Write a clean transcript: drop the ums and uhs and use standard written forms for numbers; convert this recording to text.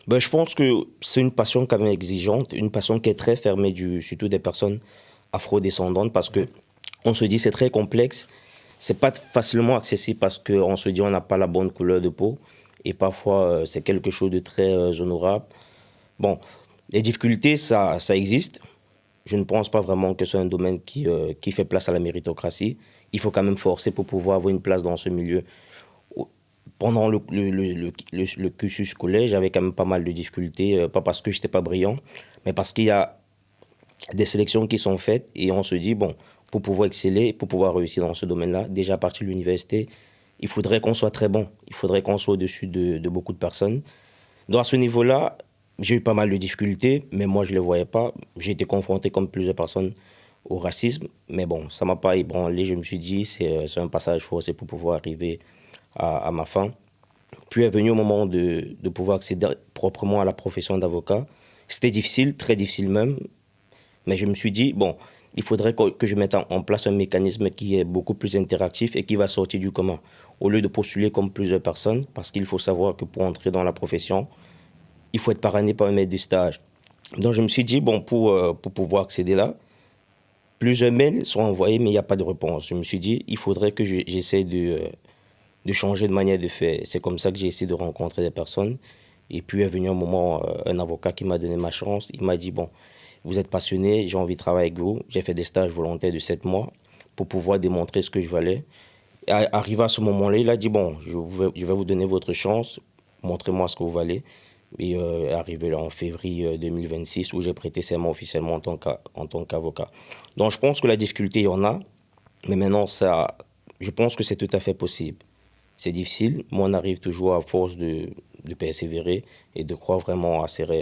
Ben, je pense que c'est une passion quand même exigeante, une passion qui est très fermée, surtout des personnes afro-descendantes, parce que on se dit c'est très complexe, c'est pas facilement accessible parce qu'on se dit on n'a pas la bonne couleur de peau, et parfois c'est quelque chose de très honorable. Bon, les difficultés, ça existe. Je ne pense pas vraiment que c'est un domaine qui fait place à la méritocratie. Il faut quand même forcer pour pouvoir avoir une place dans ce milieu. Pendant le cursus scolaire, j'avais quand même pas mal de difficultés, pas parce que je n'étais pas brillant, mais parce qu'il y a des sélections qui sont faites et on se dit, bon, pour pouvoir exceller, pour pouvoir réussir dans ce domaine-là, déjà à partir de l'université, il faudrait qu'on soit très bon, il faudrait qu'on soit au-dessus de beaucoup de personnes. Donc à ce niveau-là, j'ai eu pas mal de difficultés, mais moi je ne les voyais pas. J'ai été confronté comme plusieurs personnes au racisme, mais bon, ça ne m'a pas ébranlé. Je me suis dit, c'est un passage forcé pour pouvoir arriver à ma fin. Puis est venu au moment de pouvoir accéder proprement à la profession d'avocat. C'était difficile, très difficile même, mais je me suis dit, bon, il faudrait que je mette en place un mécanisme qui est beaucoup plus interactif et qui va sortir du commun. Au lieu de postuler comme plusieurs personnes, parce qu'il faut savoir que pour entrer dans la profession, il faut être parrainé par un maître de stage. Donc je me suis dit, bon, pour pouvoir accéder là, plusieurs mails sont envoyés, mais il n'y a pas de réponse. Je me suis dit, il faudrait que j'essaie de changer de manière de faire. C'est comme ça que j'ai essayé de rencontrer des personnes. Et puis est venu un moment, un avocat qui m'a donné ma chance. Il m'a dit, bon, vous êtes passionné, j'ai envie de travailler avec vous. J'ai fait des stages volontaires de 7 mois pour pouvoir démontrer ce que je valais. Et arrivé à ce moment-là, il a dit, bon, je vais vous donner votre chance, montrez-moi ce que vous valez. Et arrivé là en février 2026 où j'ai prêté serment officiellement en tant qu'avocat. Donc je pense que la difficulté, il y en a, mais maintenant, je pense que c'est tout à fait possible. C'est difficile, mais on arrive toujours à force de persévérer et de croire vraiment à ses rêves.